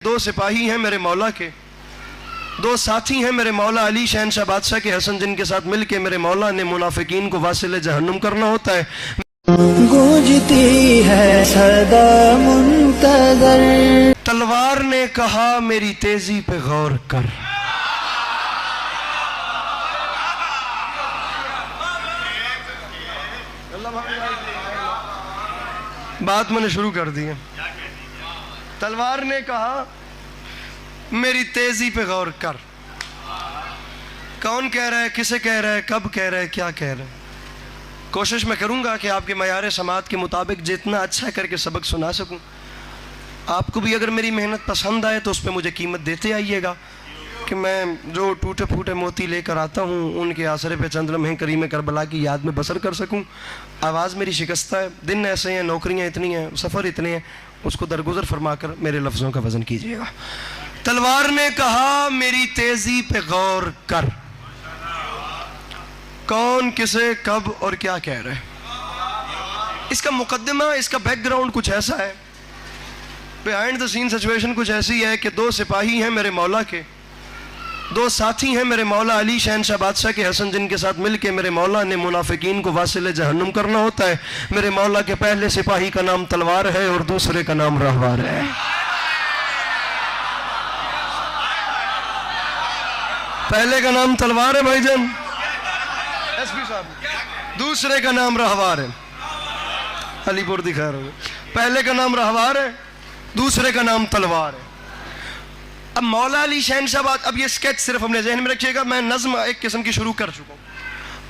दो सिपाही हैं मेरे मौला के, दो साथी हैं मेरे मौला अली शहनशाह बादशाह के हसन, जिनके साथ मिलके मेरे मौला ने मुनाफिकीन को वासिले जहन्नुम करना होता है। गूंजती है सदा मुंतज़र। तलवार ने कहा मेरी तेजी पे गौर कर। बात मैंने शुरू कर दी है। तलवार ने कहा मेरी तेजी पे गौर कर। कौन कह रहा है, किसे कह रहा है, कब कह रहा है, क्या कह रहा है? कोशिश मैं करूंगा कि आपके मयार समात के मुताबिक जितना अच्छा करके सबक सुना सकूं। आपको भी अगर मेरी मेहनत पसंद आए तो उस पर मुझे कीमत देते आइएगा कि मैं जो टूटे फूटे मोती लेकर आता हूँ उनके आसरे पे चंद लम्हे करीम करबला की याद में बसर कर सकूँ। आवाज़ मेरी शिकस्ता है, दिन ऐसे हैं, नौकरियाँ इतनी हैं, सफ़र इतने हैं, उसको दरगुजर फरमाकर मेरे लफ्ज़ों का वज़न कीजिएगा। तलवार ने कहा मेरी तेज़ी पे गौर कर। कौन, किसे, कब और क्या कह रहे हैं? इसका मुकद्दमा, इसका बैकग्राउंड कुछ ऐसा है, बिहाइंड द सीन सिचुएशन कुछ ऐसी है कि दो सिपाही हैं मेरे मौला के, दो साथी हैं मेरे मौला अली शहनशाह बादशाह के हसन, जिनके साथ मिलके मेरे मौला ने मुनाफिकीन को वासिले जहन्नुम करना होता है। मेरे मौला के पहले सिपाही का नाम तलवार है और दूसरे का नाम रहवार है। पहले का नाम तलवार है भाईजान, एसपी साहब, दूसरे का नाम रहवार है। अलीपुर दिखा रहे हो, पहले का नाम रहवार है, दूसरे का नाम तलवार है। अब मौला अली शहनशाह, अब ये स्केच सिर्फ हमने जहन में रखिएगा, मैं नज्म एक किस्म की शुरू कर चुका हूँ।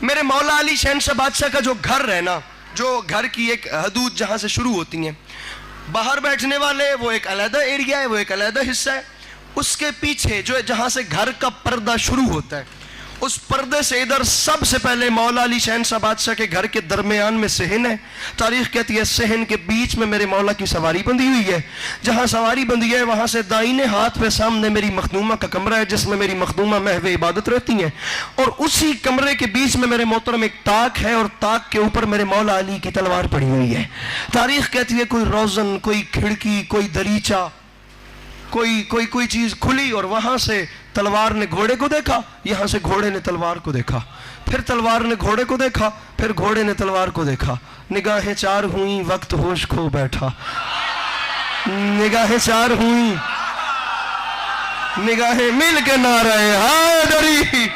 मेरे मौला अली शहनशाह बादशाह का जो घर है ना, जो घर की एक हदूद जहाँ से शुरू होती हैं, बाहर बैठने वाले वो एक अलग एरिया है, वो एक अलग हिस्सा है। उसके पीछे जो जहाँ से घर का पर्दा शुरू होता है, उस पर्दे से इधर सबसे पहले मौला अली शहनशाह बादशाह के घर के दरमियान में सहन है। तारीख कहती है सहन के बीच में मेरे मौला की सवारी बंधी हुई है। जहाँ सवारी बंधी है वहाँ से दाहिने हाथ पे सामने मेरी मखदूमा का कमरा है, जिसमें मेरी मखदूमा महवे इबादत रहती हैं, और उसी कमरे के बीच में मेरे मोहतरम एक ताक है, और ताक के ऊपर मेरे मौला अली की तलवार पड़ी हुई है। तारीख कहती है कोई रोज़न, कोई खिड़की, कोई दरीचा, कोई चीज खुली, और वहां से तलवार ने घोड़े को देखा, यहां से घोड़े ने तलवार को देखा, फिर तलवार ने घोड़े को देखा, फिर घोड़े ने तलवार को देखा। निगाहें चार हुई, वक्त होश खो बैठा। निगाहें चार हुई, निगाहें मिल के ना रहे हाय डरी।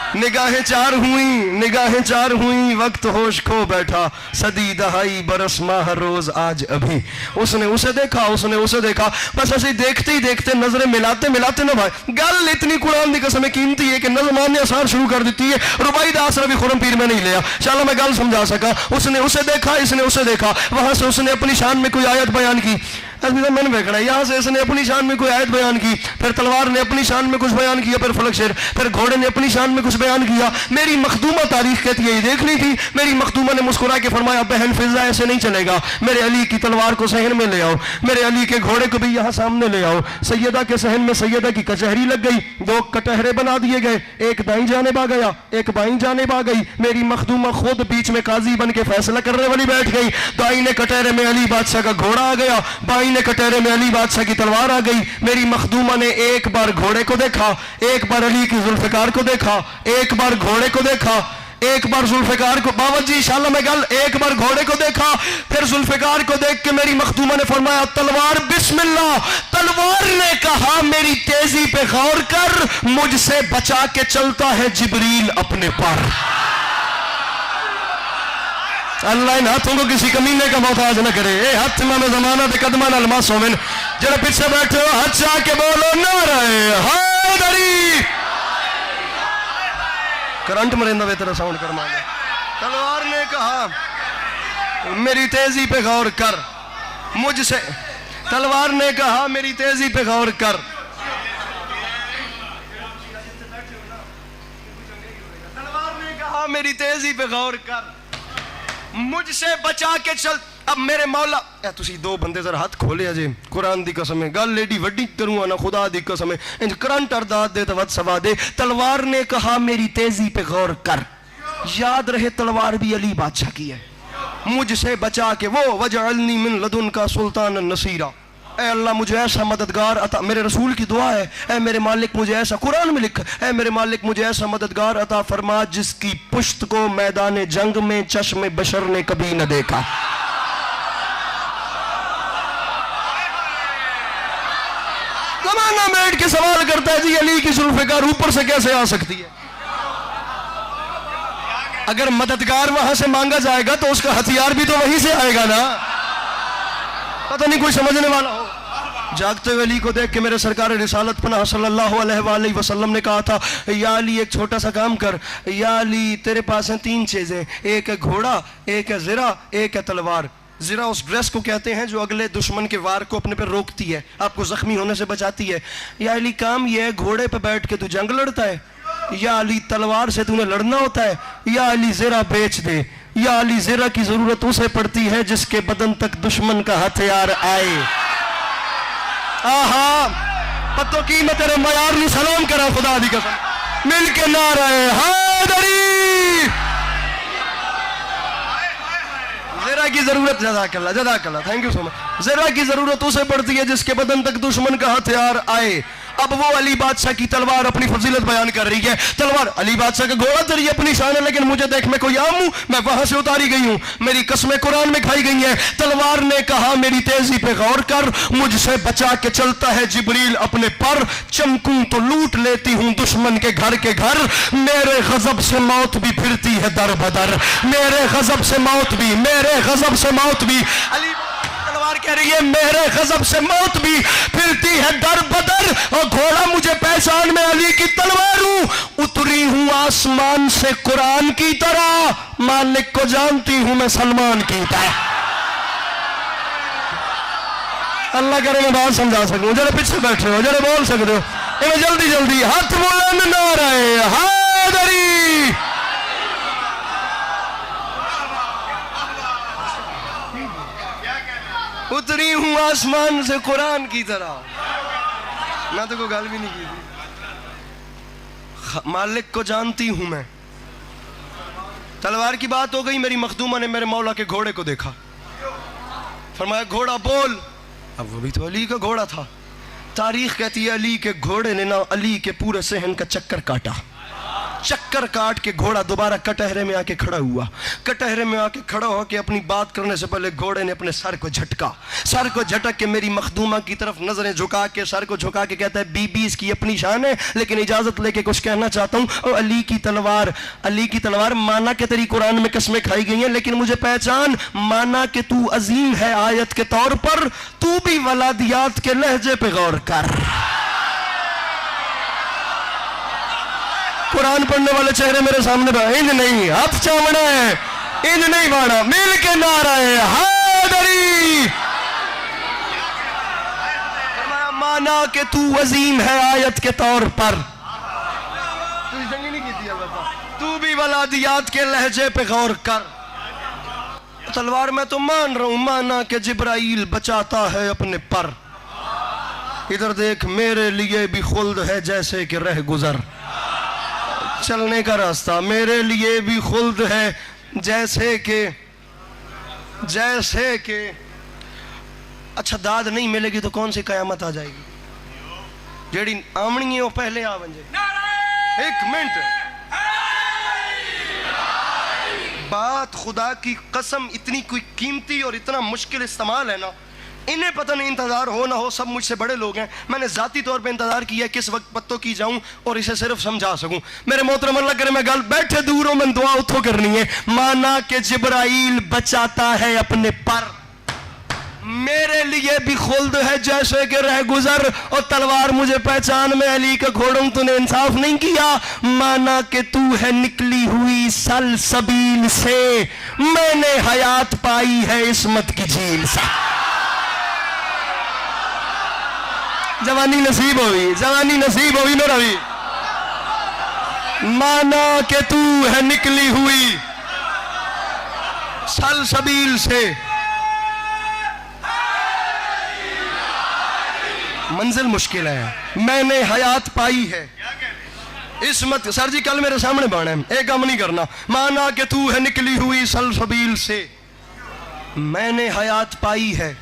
निगाहें चार हुई, निगाहें चार हुई, वक्त होश खो बैठा। सदी दहाई बरस माह रोज आज अभी। उसने उसे देखा, उसने उसे देखा, बस ऐसे देखते ही देखते, नजरें मिलाते मिलाते ना भाई, गल इतनी कुरान की कसम कीमती है कि नज़्म ने आसार शुरू कर दी है। रुबाई दा आसरा भी खुरम पीर में नहीं लिया, चलो मैं गल समझा सका। उसने उसे देखा, इसने उसे देखा, वहां से उसने अपनी शान में कोई आयत बयान की, मैंने देखना, यहाँ से इसने अपनी शान में कोई आयत बयान की, फिर तलवार ने अपनी शान में कुछ बयान किया, फिर फलक शेर, फिर घोड़े ने अपनी शान में कुछ बयान किया। मेरी मखदूमा तारीख कहती है ये देख ली थी। मेरी मखदूमा ने मुस्कुरा के फरमाया बहन फिजा ऐसे नहीं चलेगा, मेरे अली की तलवार को सहन में ले आओ, मेरे अली के घोड़े को भी यहाँ सामने ले आओ। सैयदा के सहन में सैयदा की कचहरी लग गई, दो कटहरे बना दिए गए, एक दाई जानिब आ गया, एक बाई जानिब आ गई। मेरी मखदूमा खुद बीच में काजी बन के फैसला करने वाली बैठ गई। दाई ने कटहरे में अली बादशाह का घोड़ा आ गया, बाई ने कटहरे में अली बादशाह की तलवार आ गई। मेरी मखदूमा ने एक बार घोड़े को देखा, एक बार अली की जुल्फिकार को देखा, एक बार घोड़े को देखा, एक बार जुल्फिकार को, बाबा जी इंशाल्लाह मैं गल, एक बार घोड़े को देखा, फिर जुल्फिकार को देख के मेरी मखदूमा ने फरमाया तलवार बिस्मिल्लाह। तलवार ने कहा मेरी तेजी पे गौर कर, मुझसे बचा के चलता है जिब्रील अपने पर। अल्लाह इन हाथों को किसी कमीने का मोहताज न करे। ए हाथ में जमाना दे कदमा नाल मास होवन, जरा पीछे बैठे हो हाथ चाह के बोलो ना रहे हाय दरी। करंट मरेंदा वे तेरा साउंड कर मांगे। तलवार ने कहा मेरी तेजी पे गौर कर, मुझसे, तलवार ने कहा मेरी तेजी पे गौर कर। तलवार ने कहा मेरी तेजी पे गौर कर, मुझसे बचा के चल। अब मेरे मौला, तुसी दो बंदे जरा हाथ खोले अजे, कुरान दी कसम है गल एडी वड्डी करूंगा ना, खुदा दी कसम है, इंज करंट अरदाद दे तो वद सवा दे। तलवार ने कहा मेरी तेजी पे गौर कर, याद रहे तलवार भी अली बादशाह की है। मुझसे बचा के, वो वजअलनी मिन लदुन का सुल्तान नसीरा, ऐ अल्लाह मुझे ऐसा मददगार अता, मेरे रसूल की दुआ है, ऐ मेरे मालिक मुझे ऐसा, कुरान में लिखा, ऐ मेरे मालिक मुझे ऐसा मददगार अता फरमा जिसकी पुश्त को मैदान जंग में चश्मे बशर ने कभी न देखा। जमाना बैठ के सवाल करता है जी अली की जुल्फ़िकार ऊपर से कैसे आ सकती है? अगर मददगार वहां से मांगा जाएगा तो उसका हथियार भी तो वहीं से आएगा ना। पता नहीं कोई समझने वाला हो। जागते हुए अली को देख के मेरे सरकार रिसालत पनाह सल्लल्लाहु अलैहि वसल्लम ने कहा था, या अली एक छोटा सा काम कर, या अली तेरे पास हैं 3 चीजें, एक है घोड़ा, एक है ज़िरा, एक है तलवार। ज़िरा उस ड्रेस को कहते हैं जो अगले दुश्मन के वार को अपने पे रोकती है, आपको जख्मी होने से बचाती है। या अली काम यह है घोड़े पे बैठ के तू जंग लड़ता है, या अली तलवार से तूने लड़ना होता है, या अली ज़िरा बेच दे। या अली ज़िरा की जरूरत उसे पड़ती है जिसके बदन तक दुश्मन का हथियार आए। आहा पतो की मैं तेरे मयार नी सलाम करा खुदा दी कसम, मिल के नारे हैदरी। ज़िरा की जरूरत, जज़ाकल्लाह, थैंक यू सो मच। ज़िरा की जरूरत उसे पड़ती है जिसके बदन तक दुश्मन का हथियार आए। अब वो अली बादशाह की तलवार अपनी फजीलत बयान कर रही है। तलवार अली बादशाह का घोड़ा तेरी अपनी शान है, लेकिन मुझे देख मैं कोई आम हूं, मैं वहां से उतारी गई हूं, मेरी कसमें कुरान में खाई गई हैं। तलवार ने कहा मेरी तेजी पे गौर कर, मुझसे बचा के चलता है जिब्रील अपने पर, चमकूं तो लूट लेती हूं दुश्मन के घर, मेरे गजब से मौत भी फिरती है दर बदर, मेरे गजब से मौत भी, मेरे गजब से मौत भी। अली कह रही है मेरे गजब से मौत भी फिरती है दर बदर, और घोड़ा मुझे पहचान में अली की तलवार हूं, उतरी हूं आसमान से कुरान की तरह, मालिक को जानती हूं मैं सलमान की तरह। अल्लाह करे मैं बात समझा सकूं, जरा पीछे बैठे हो, जरा बोल सकते हो, इन्हें जल्दी जल्दी हाथ बुलंद ना रहे हैदरी। उतरी हूं आसमान से कुरान की तरह। मैं तो कोई गाल भी नहीं की थी। मालिक को जानती हूं मैं। तलवार की बात हो गई, मेरी मखदूमा ने मेरे मौला के घोड़े को देखा, फरमाया घोड़ा बोल। अब वो भी तो अली का घोड़ा था। तारीख कहती है अली के घोड़े ने ना अली के पूरे सहन का चक्कर काटा, चक्कर काट के घोड़ा दोबारा कटहरे में आके खड़ा हुआ। कटहरे में आके खड़ा होकर अपनी बात करने से पहले घोड़े ने अपने सर को झटका, सर को झटक के मेरी मखदूमा की तरफ नजरें झुका के, सर को झुका के कहता है बीबी इसकी अपनी शान है, लेकिन इजाजत लेके कुछ कहना चाहता हूँ। और अली की तलवार, अली की तलवार, माना के तेरी कुरान में कसमें खाई गई हैं, लेकिन मुझे पहचान, माना के तू अजीम है आयत के तौर पर, तू भी वलादियात के लहजे पे गौर कर। कुरान पढ़ने वाले चेहरे मेरे सामने, इन नहीं अब चावना है, इन नहीं बाड़ा, मिल के नारा है हैदरी। माना कि तू अजीम है आयत के तौर पर, तू भी वलादियात के लहजे पे गौर कर। तलवार मैं तो मान रहा हूं, माना कि जिब्राइल बचाता है अपने पर, इधर देख मेरे लिए भी खुल्द है जैसे कि रह गुजर, चलने का रास्ता मेरे लिए भी खुल्द है जैसे कि अच्छा दाद नहीं मिलेगी तो कौन सी कयामत आ जाएगी? जेड़ी आमनी है वो पहले आ बंजे। एक मिनट, बात खुदा की कसम इतनी कोई कीमती और इतना मुश्किल इस्तेमाल है ना, इन्हें पता नहीं इंतजार हो ना हो, सब मुझसे बड़े लोग हैं। मैंने जाती तौर पे इंतजार किया किस वक्त पत्तों की जाऊं और इसे सिर्फ समझा सकूं। मेरे मोहतरम अल्लाह करे मैं गल बैठे दूरों में दुआ उठो करनी है। माना कि जिब्राइल बचाता है अपने पर, मेरे लिए भी खुल्द है जैसे कि रह गुजर, और तलवार मुझे पहचान में अली का घोड़ों तूने इंसाफ नहीं किया। माना कि तू है निकली हुई सलसबील से, मैंने हयात पाई है इस्मत की झील से। जवानी नसीब होगी, जवानी नसीब होगी मेरा भी। माना कि तू है निकली हुई सलसबील से, मंजिल मुश्किल है, मैंने हयात पाई है इस्मत। सर जी कल मेरे सामने बाण है, एक काम नहीं करना। माना कि तू है निकली हुई सलसबील से, मैंने हयात पाई है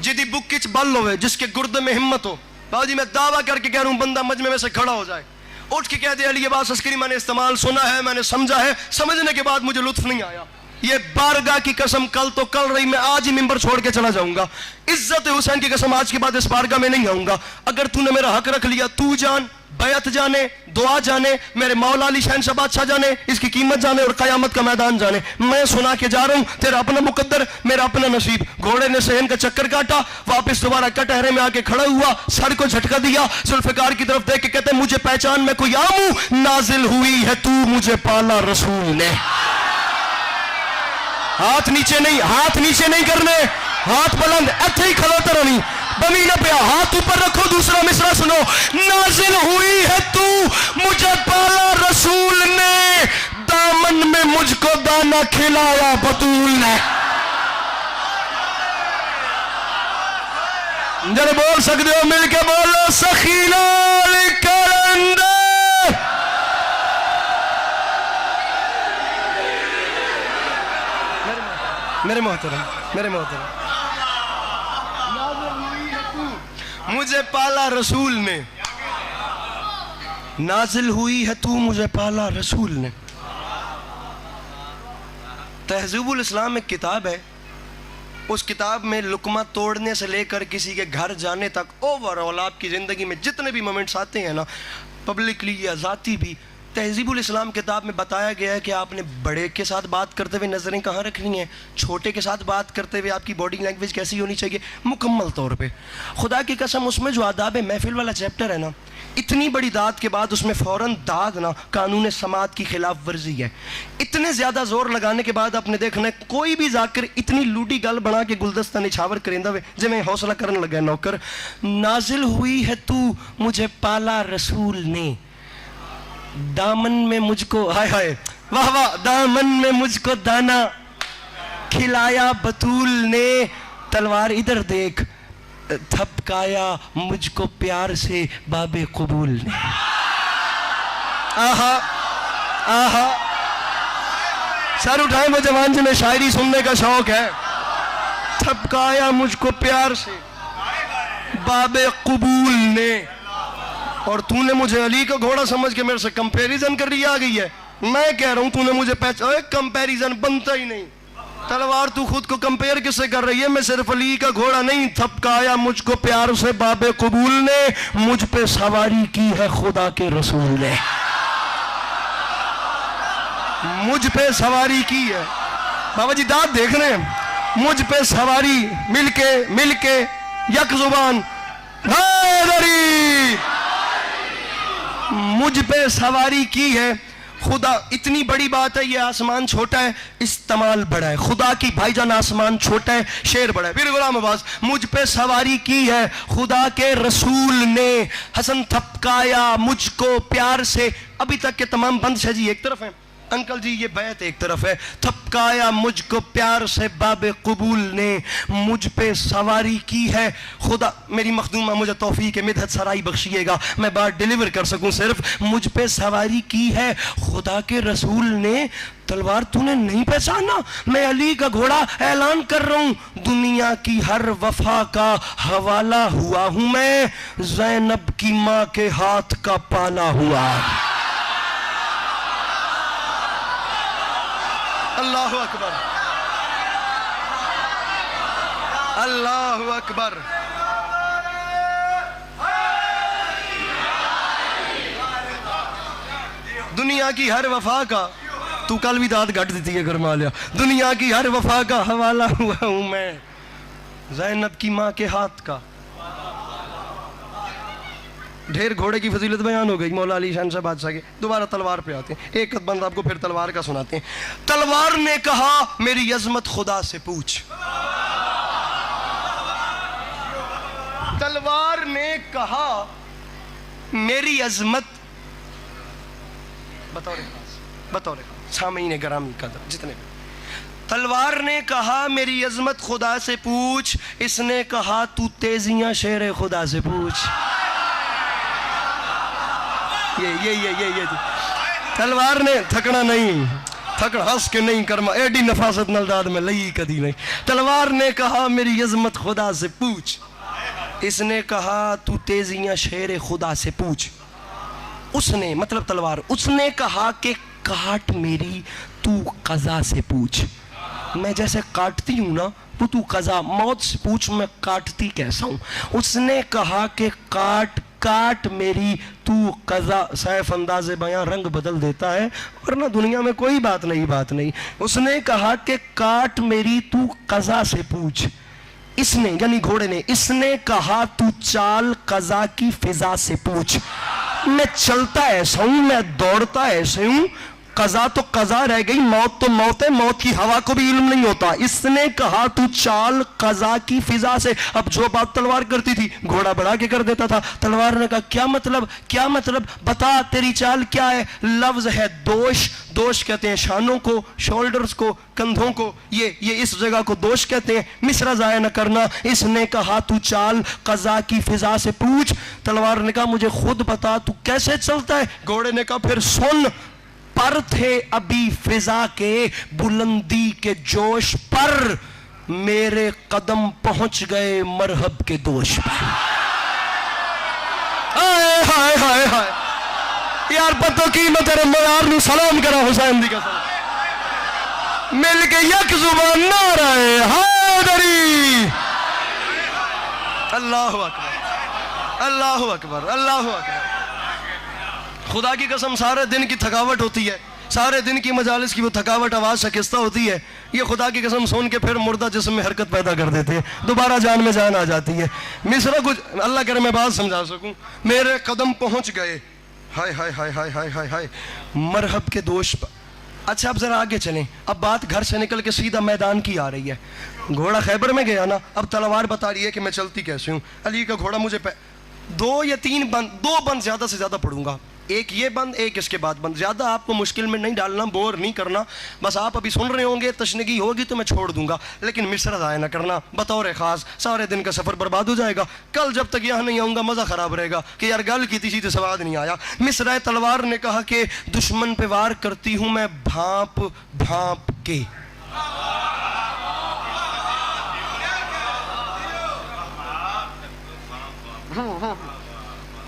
जिदी बुक च बल होवे, जिसके गुर्दे में हिम्मत हो। बाबूजी मैं दावा करके कह रहा हूं, बंदा मजमे में से खड़ा हो जाए, उठ के कह दे अली अब्बास अस्करी मैंने इस्तेमाल सुना है, मैंने समझा है, समझने के बाद मुझे लुत्फ नहीं आया, ये बारगाह की कसम कल तो कल रही, मैं आज ही मिंबर छोड़ के चला जाऊंगा। इज्जत हुसैन की कसम आज के बाद इस बारगाह में नहीं आऊंगा। अगर तूने मेरा हक रख लिया, तू जान, बैत जाने, दुआ जाने, मेरे मौला अली शहंशाह बादशाह जाने, इसकी कीमत जाने और कयामत का मैदान जाने। मैं सुना के जा रहा हूं, तेरा अपना मुकद्दर, मेरा अपना नसीब। घोड़े ने सहन का चक्कर काटा, वापस दोबारा कटहरे में आके खड़ा हुआ, सर को झटका दिया, जुल्फिकार की तरफ देख के कहते मुझे पहचान मैं कोई आम हूं, नाजिल हुई है तू मुझे पाला रसूल ने। हाथ नीचे नहीं, हाथ नीचे नहीं करने, हाथ बुलंद, ऐसे ही खलोता रहनी, बमी ना पिया, हाथ ऊपर रखो। दूसरा मिसरा सुनो, नाजिल हुई है तू मुझे पाला रसूल ने, दामन में मुझको दाना खिलाया बतूल ने। जरा बोल सकते हो मिलके बोलो, सखीना कलंदर। मेरे मोहतरम, मेरे मोहतरम, मुझे पाला रसूल ने, नाजिल हुई है तू मुझे पाला रसूल ने। तहज़ीबुल इस्लाम एक किताब है, उस किताब में लुकमा तोड़ने से लेकर किसी के घर जाने तक ओवरऑल आपकी ज़िंदगी में जितने भी मोमेंट्स आते हैं ना, पब्लिकली या ज़ाती भी, तहज़ीबुल इस्लाम किताब में बताया गया है कि आपने बड़े के साथ बात करते हुए नज़रें कहाँ रखनी है, छोटे के साथ बात करते हुए आपकी बॉडी लैंग्वेज कैसी होनी चाहिए, मुकम्मल तौर पे। खुदा की कसम उसमें जो आदाब महफिल वाला चैप्टर है ना, इतनी बड़ी दाद के बाद उसमें फ़ौरन दाद ना कानून समात की खिलाफ वर्जी है। इतने ज़्यादा जोर लगाने के बाद आपने देखना है कोई भी जाकर इतनी लूटी गल बना के गुलदस्ता निछावर करेंदा वे जिमें हौसला करने लगा नौकर। नाजिल हुई है तू मुझे पाला रसूल ने, दामन में मुझको, हाय हाय वाह वाह, दामन में मुझको दाना खिलाया बतूल ने, तलवार इधर देख, थपकाया मुझको प्यार से बाबे कबूल ने। आहा आहा, सर उठाए वो जवान जिन्हें शायरी सुनने का शौक है। थपकाया मुझको प्यार से बाबे कबूल ने, और तूने मुझे अली का घोड़ा समझ के मेरे से कंपैरिजन कर रही आ गई है। मैं कह रहा हूं तूने मुझे कंपैरिजन बनता ही नहीं। तलवार तू खुद को कंपेयर किससे कर रही है? मैं सिर्फ अली का घोड़ा नहीं, थपकाया मुझको प्यार से बाबे कबूल ने, मुझ पे सवारी की है खुदा के रसूल ने, मुझ पे सवारी की है। बाबा जी दांत देख रहे हैं, मुझ पे सवारी, मिलके मिलके यक जुबान, मुझ पे सवारी की है खुदा। इतनी बड़ी बात है, ये आसमान छोटा है, इस्तेमाल बड़ा है। खुदा की भाईजान आसमान छोटा है, शेर बड़ा है। फिर गुलाम अब्बास, मुझ पे सवारी की है खुदा के रसूल ने, हसन थपकाया मुझको प्यार से। अभी तक के तमाम बंद है जी एक तरफ है, अंकल जी ये बैत एक तरफ है। थपकाया मुझको प्यार से बाबे कबूल ने, मुझ पे सवारी की है खुदा। मेरी मखदूमा मुझे तौफीक मिदहत सराई बख्शिएगा, मैं बात डिलीवर कर सकूं। सिर्फ मुझ पे सवारी की है खुदा के रसूल ने। तलवार तूने नहीं पहचाना? मैं अली का घोड़ा ऐलान कर रहा हूं, दुनिया की हर वफा का हवाला हुआ हूं मैं, ज़ैनब की मां के हाथ का पाला हुआ। अल्लाह अकबर, अल्लाह अकबर। दुनिया की हर वफा का, तू कल भी दाद घट दी है गरमा लिया। दुनिया की हर वफा का हवाला हुआ हूं मैं, ज़ैनब की मां के हाथ का। ढेर घोड़े की फजीलत बयान हो गई मौला अली शहंशाह बादशाह के। दोबारा तलवार पे आते हैं, एक बंद आपको फिर तलवार का सुनाते हैं। तलवार ने कहा मेरी अजमत खुदा से पूछ। तलवार ने कहा मेरी अजमत, बतौर सामीन गरामी कदर जितने भी। तलवार ने कहा मेरी अजमत खुदा से पूछ, इसने कहा तू तेजियां शेर खुदा से पूछ। ये तलवार ने थकना नहीं, थकड़ हंस के नहीं करमा एडी नफासत नलदाद में लई कदी नहीं। तलवार ने कहा मेरी अजमत खुदा से पूछ, इसने कहा तू तेजियां शेर खुदा से पूछ। उसने मतलब तलवार, उसने कहा कि काट मेरी तू कज़ा से पूछ। मैं जैसे काटती हूं ना वो तू कज़ा मौत से पूछ मैं काटती कैसा हूं। उसने कहा कि काट काट मेरी तू कज़ा। सैफ अंदाज़े बयां रंग बदल देता है वरना दुनिया में कोई बात नहीं। उसने कहा कि काट मेरी तू कज़ा से पूछ। इसने यानी घोड़े ने, इसने कहा तू चाल कज़ा की फिजा से पूछ। मैं चलता ऐसा हूं, मैं दौड़ता ऐसे हूं, कज़ा तो कज़ा रह गई, मौत तो मौत है, मौत की हवा को भी इल्म नहीं होता। इसने कहा तू चाल कज़ा की फिजा से। अब जो बात तलवार करती थी घोड़ा बढ़ा के कर देता था। तलवार ने कहा क्या मतलब बता तेरी चाल क्या है। लफ्ज है दोष, दोष कहते हैं शानों को, शोल्डर्स को, कंधों को, ये इस जगह को दोष कहते हैं। मिसरा जाया न करना। इसने कहा तू चाल कज़ा की फिजा से पूछ। तलवार ने कहा मुझे खुद बता तू कैसे चलता है। घोड़े ने कहा फिर सुन, पर थे अभी फिजा के बुलंदी के जोश पर, मेरे कदम पहुंच गए मरहब के दोष पर। हाय हाय हाय यार पतो की मैं तेरे मयार नु सलाम करा हुसैन दी कसम। मिल के यक जुबान नारा हैदरी। अल्लाहु अकबर अल्लाहु अकबर अल्लाहु अकबर। खुदा की कसम सारे दिन की थकावट होती है, सारे दिन की मजालिस की वो थकावट आवाज़ शकिस्ता होती है। ये खुदा की कसम सुन के फिर मुर्दा जिस्म में हरकत पैदा कर देते हैं, दोबारा जान में जान आ जाती है। मिसरा कुछ अल्लाह करे मैं बात समझा सकूं। मेरे कदम पहुंच गए हाय हाय हाय हाय हाय हाय हाय मरहब के दोष पर। अच्छा अब जरा आगे चलें। अब बात घर से निकल के सीधा मैदान की आ रही है। घोड़ा खैबर में गया ना, अब तलवार बता रही है कि मैं चलती कैसे हूँ। अली का घोड़ा मुझे 2 या 3 बंद, 2 बंद ज्यादा से ज्यादा पढ़ूंगा, एक ये बंद एक इसके बाद बंद। ज्यादा आपको मुश्किल में नहीं डालना, बोर नहीं करना। बस आप अभी सुन रहे होंगे, तशनगी होगी तो मैं छोड़ दूंगा, लेकिन मिसरा ज़ाया ना करना बतौर खास। सारे दिन का सफर बर्बाद हो जाएगा। कल जब तक यहाँ नहीं आऊंगा मजा खराब रहेगा कि यार गल की थी तो स्वाद नहीं आया। मिसरा तलवार ने कहा कि दुश्मन पे वार करती हूं मैं भांप भांप के।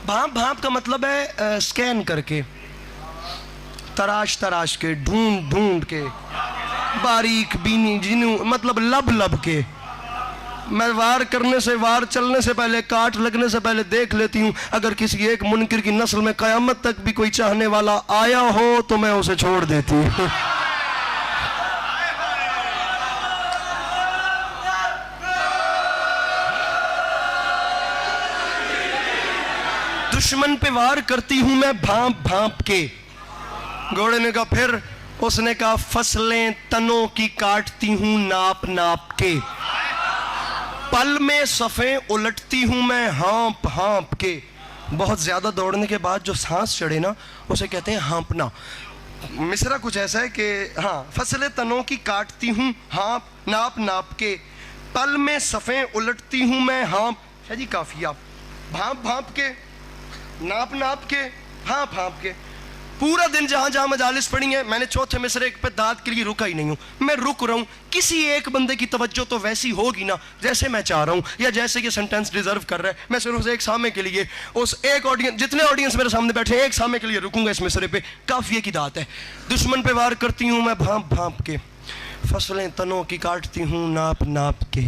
भांप भांप का मतलब है स्कैन करके, तराश तराश के, ढूंढ ढूंढ के, बारीक बीनी जिनू मतलब लब लब के। मैं वार करने से, वार चलने से पहले, काट लगने से पहले देख लेती हूं अगर किसी एक मुनकिर की नस्ल में कयामत तक भी कोई चाहने वाला आया हो तो मैं उसे छोड़ देती हूं। दुश्मन पे वार करती हूं मैं भांप भांप के। घोड़े ने कहा फिर। उसने कहा फसलें तनों की काटती हूं नाप नाप के। पल में सफ़ें उलटती हूं मैं हाँप हाँप के। बहुत ज्यादा दौड़ने के बाद जो सांस चढ़े ना उसे कहते हैं हाँपना। मिसरा कुछ ऐसा है कि हाँ, फसलें तनों की काटती हूं हाँप नाप नाप के, पल में सफ़ें उलटती हूं मैं हाँप। है जी काफिया। भांप भांप के, नाप नाप के, हाँप हाँप के। पूरा दिन जहां जहां मजालिस पड़ी हैं, मैंने चौथे मिसरे पे दाद के लिए रुका ही नहीं हूं। मैं रुक रहा हूं। किसी एक बंदे की तवज्जो तो वैसी होगी ना जैसे मैं चाह रहा हूं या जैसे ये सेंटेंस डिजर्व कर रहा है। मैं सिर्फ उस एक सामे के लिए, उस एक ऑडियंस, जितने ऑडियंस मेरे सामने बैठे एक सामे के लिए रुकूंगा इस मिसरे पे। काफिये की दात है। दुश्मन पे वार करती हूं मैं भांप भांप के, फसलें तनों की काटती हूं नाप नाप के।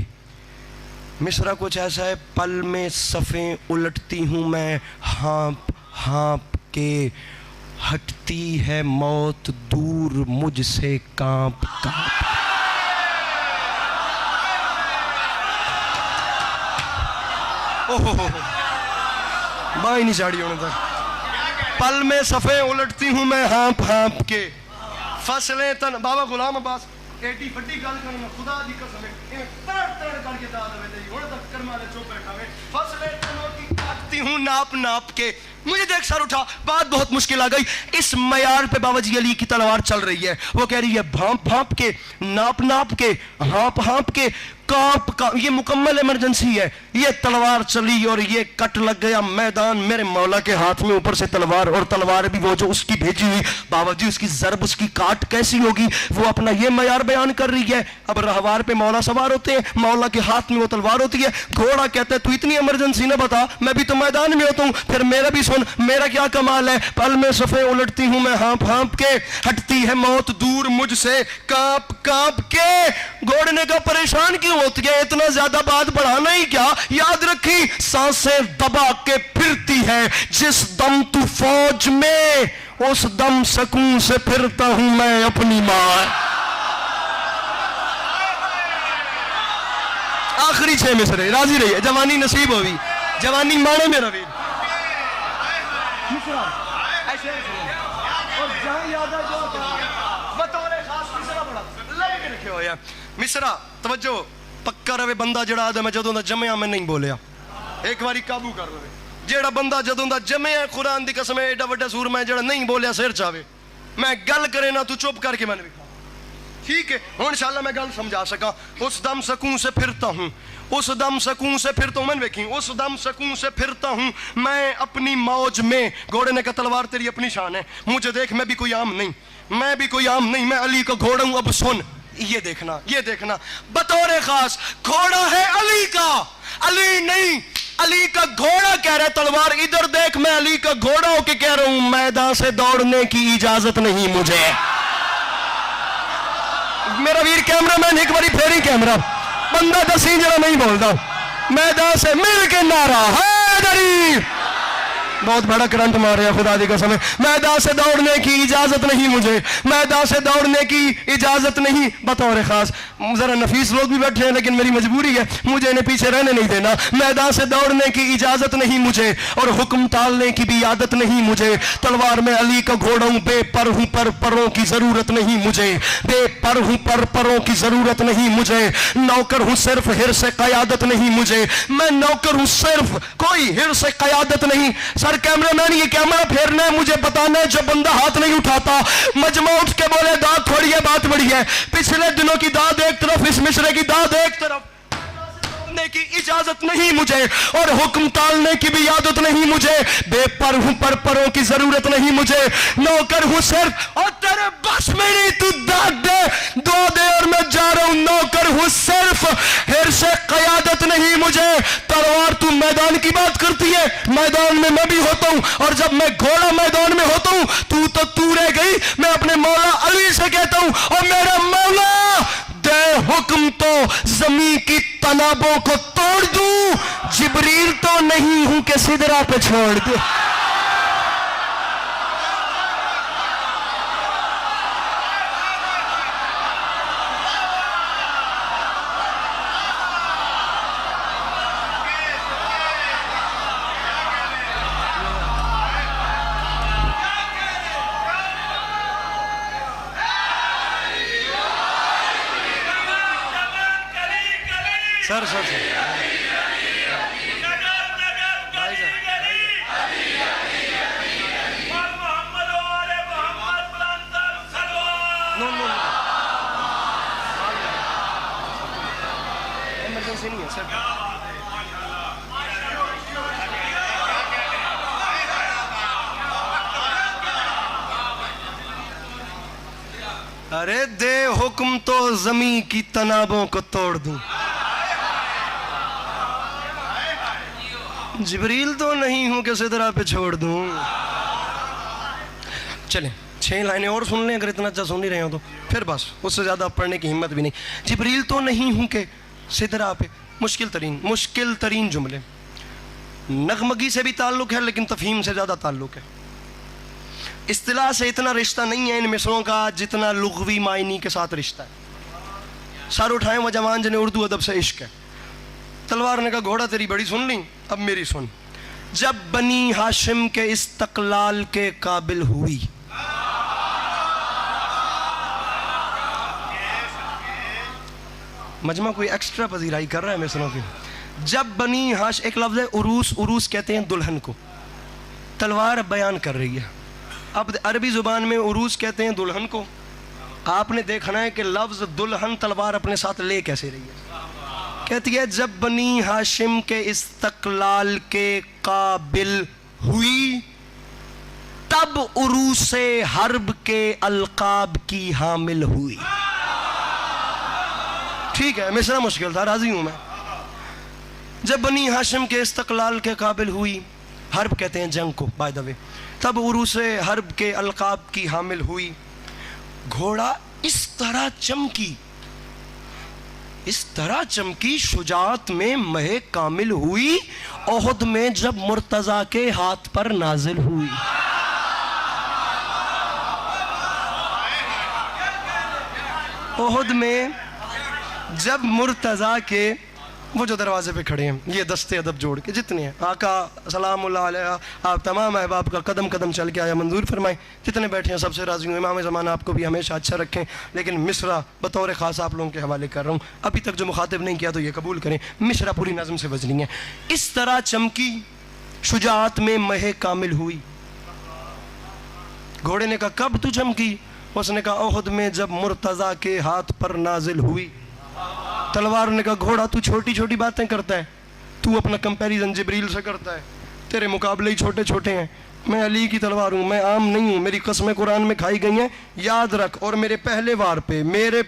मिसरा कुछ ऐसा है, पल में सफ़ें उलटती हूं मैं हाँप हाँप के, हटती है मौत दूर मुझसे कांप कांप। ओहो बाई नहीं चाड़ी होने तक। पल में सफ़ें उलटती हूं मैं हाँप हाँप के, फसलें तन। बाबा गुलाम अब्बास एडी फटी गल करना खुदा दी कसम है, तड़ तड़ करके दाद में तेरी हुण तक कर्मा ले चुप बैठा वे। फसलें तनों की काटती हूं नाप नाप के। मुझे देख सर उठा, बात बहुत मुश्किल आ गई। इस मयार पे बाबा जी अली की तलवार चल रही है। वो कह रही है भांप भांप के, नाप नाप के, हाँप हाँप के, कांप ये मुकम्मल इमरजेंसी है। ये तलवार चली और ये कट लग गया मैदान मेरे मौला के हाथ में, ऊपर से तलवार, और तलवार भी वो जो उसकी भेजी हुई, बावजूद उसकी जरब, उसकी काट कैसी होगी, वो अपना ये मयार बयान कर रही है। अब रहवार पे मौला सवार होते हैं, मौला के हाथ में वो तलवार होती है। घोड़ा कहता है तू इतनी इमरजेंसी ना बता, मैं भी तो मैदान में होता हूं, फिर मेरा भी सुन, मेरा क्या कमाल है। पल में सफे उलटती हूं मैं हाँप हाँप के, हटती है मौत दूर मुझसे कांप कांप के। घोड़े ने कहा परेशान क्यों होती है, इतना ज्यादा बात बढ़ाना ही क्या, याद रखी सांसें दबा के फिरती है, जिस दम तू फौज में उस दम सकून से फिरता हूं मैं अपनी मां। आखिरी 6 मिसरे, राजी रहिए, जवानी नसीब होगी, जवानी माने में रवि। मिसरा तवज्जो, पक्का रवे बंदा जड़ा आदम है जदों दा जमया मैं नहीं बोलिया, एक बारी काबू कर रवे। जेड़ा बंदा जदों दा जमया कुरान दी कसम एडा वड्डा सूरमा जेड़ा नहीं बोलिया सिर चावे, मैं गल करे ना तू चुप करके मैंने दिखा, ठीक है हुण इंशाअल्लाह मैं गल समझा सका। उस दम सकून से फिरता हूं, उस दम सकून से फिरता हूं, मैंने देखी उस दम सकून से फिरता हूं मैं अपनी मौज में। घोड़े ने कहा तलवार तेरी अपनी शान है, मुझे देख मैं भी कोई आम नहीं, मैं भी कोई आम नहीं, मैं अली का घोड़ा हूं। अब सुन ये देखना, ये देखना, बतौर खास घोड़ा है अली का, अली नहीं, अली का घोड़ा कह रहा है तलवार इधर देख, मैं अली का घोड़ा होके कह रहा हूं मैदान से दौड़ने की इजाजत नहीं मुझे। मेरा वीर कैमरामैन एक बारी फेरी कैमरा, बंदा दसी जरा नहीं बोलता, मैदान से मिल के नारा हैदरी, बहुत बड़ा करंट मार रहा खुदा दी कसम है। मैदान से दौड़ने की इजाजत नहीं मुझे, मैदान से दौड़ने की इजाजत नहीं। बतौर खास जरा नफीस लोग भी बैठे हैं लेकिन मेरी मजबूरी है, मुझे इन्हें पीछे रहने नहीं देना। मैदान से दौड़ने की इजाजत नहीं मुझे और हुक्म टालने की भी आदत नहीं मुझे। तलवार में अली का घोड़ा हूं, बेपर हूं पर परों की जरूरत नहीं मुझे, बेपर हूं पर परों की जरूरत नहीं मुझे। नौकर हूं सिर्फ हिर्स से कयादत नहीं मुझे, मैं नौकर हूं सिर्फ, कोई हिर्स से कयादत नहीं। सर कैमरामैन ये कैमरा फेरना है, मुझे बताना है जो बंदा हाथ नहीं उठाता मजमा उठ के बोले दाद थोड़ी है बात बड़ी है। पिछले दिनों की दाद एक तरफ, इस मिसरे की दाद एक तरफ। की इजाजत नहीं मुझे और हुक्म टालने की भी आदत नहीं मुझे। बेपर हूं पर परों की जरूरत नहीं मुझे, नौकर हूं सिर्फ, और तेरे बस में नहीं तू दाद दे दो दे और मैं जा रहा हूं। नौकर हूं सिर्फ, हिर्स से कयादत नहीं मुझे। तलवार तू मैदान की बात करती है, मैदान में मैं भी होता हूं और जब मैं घोड़ा मैदान में होता हूं तू तो तू रह गई। मैं अपने मौला अली से कहता हूं और मेरा मौला दे हुक्म तो जमीन की तनाबों को तोड़ दूं, जिब्रील तो नहीं हूं कि सिदरा पे छोड़ दूं। सर सर इमरजेंसी नहीं है सर। अरे दे हुक्म तो जमीन की तनाबों को तोड़ दूं, जिब्रील तो नहीं हूं कि सिदरा पे छोड़ दूं। चलें 6 लाइनें और सुन लें, अगर इतना अच्छा सुन ही रहे हो तो फिर बस, उससे ज़्यादा पढ़ने की हिम्मत भी नहीं। जिब्रील तो नहीं हूं कि सिदरा पे, मुश्किल तरीन जुमले, नगमगी से भी ताल्लुक़ है लेकिन तफहीम से ज़्यादा ताल्लुक़ है। इस्तिलाह से इतना रिश्ता नहीं है इन मिसरों का जितना लुग़वी मायनी के साथ रिश्ता है। सर उठाएं वो जवान जिन्हें उर्दू अदब से इश्क है। तलवार ने कहा घोड़ा तेरी बड़ी सुन ली, अब मेरी सुन। जब बनी हाशिम के इस्तक़लाल के काबिल हुई, मजमा कोई एक्स्ट्रा पजीराई कर रहा है मिसरों की। जब बनी हाश, एक लफ्ज़ है उरूस, उरूस कहते हैं दुल्हन को, तलवार बयान कर रही है। अब अरबी ज़ुबान में उरूस कहते हैं दुल्हन को। आपने देखना है कि लफ्ज़ दुल्हन तलवार अपने साथ ले कैसे रही है। कहती है जब बनी हाशिम के इस्तकलाल के काबिल हुई, तब उरूसे हर्ब के अलकाब की हामिल हुई। ठीक है, मिसरा मुश्किल था, राजी हूं मैं। जब बनी हाशिम के इस्तकलाल के काबिल हुई, हर्ब कहते हैं जंग को बाय द वे, तब उरूसे हर्ब के अलकाब की हामिल हुई। घोड़ा इस तरह चमकी, इस तरह चमकी, शुजात में महे कामिल हुई, ओहद में जब मुर्तजा के हाथ पर नाजिल हुई। ओहद में जब मुर्तजा के, वो जो दरवाजे पे खड़े हैं, ये दस्ते अदब जोड़ के जितने हैं, आका सलामुल्लाह अलैह, आप तमाम अहबाब का कदम कदम चल के आया मंजूर फरमाएं। जितने बैठे हैं सबसे राजी हूँ, इमाम ज़माना आपको भी हमेशा अच्छा रखें। लेकिन मिसरा बतौर ख़ास आप लोगों के हवाले कर रहा हूँ, अभी तक जो मुखातिब नहीं किया तो ये कबूल करें, मिसरा पूरी नज़म से वजनी है। इस तरह चमकी, शुजात में महे कामिल हुई। घोड़े ने कहा कब तू चमकी? उसने कहा ओहद में जब मुर्तजा के हाथ पर नाजिल हुई। तलवार ने कहा घोड़ा तू छोटी छोटी बातें करता है, तू अपना कंपैरिजन जिब्रील से करता है, तेरे मुकाबले ही छोटे छोटे हैं। मैं अली की तलवार हूँ, मैं आम नहीं हूँ, मेरी कसमें कुरान में खाई गई हैं, याद रख। और मेरे पहले वार पे, मेरे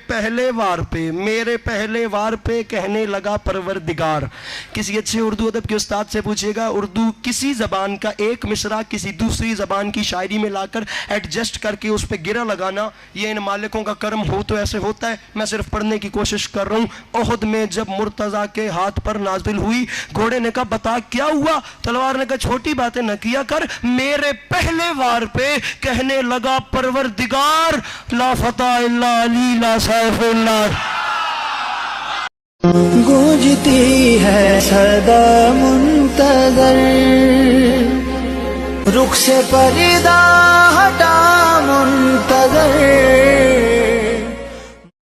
पहले वार पे कहने लगा परवरदिगार। किसी अच्छे उर्दू अदब के उस्ताद से पूछिएगा, उर्दू किसी ज़बान का एक मिसरा किसी दूसरी ज़बान की शायरी में लाकर एडजस्ट करके उस पर गिरा लगाना, ये इन मालिकों का कर्म हो तो ऐसे होता है। मैं सिर्फ पढ़ने की कोशिश कर रहा हूँ। ओहद में जब मुर्तजा के हाथ पर नाजिल हुई, घोड़े ने कहा बता क्या हुआ? तलवार ने कहा छोटी बातें न किया कर, मेरे पहले वार पे कहने लगा परवरदिगार, ला फता इल्ला अली ला सैफ इल्ला। गूंजती है सदा मुंतज़र, रुख से पर्दा हटा मुंतज़र।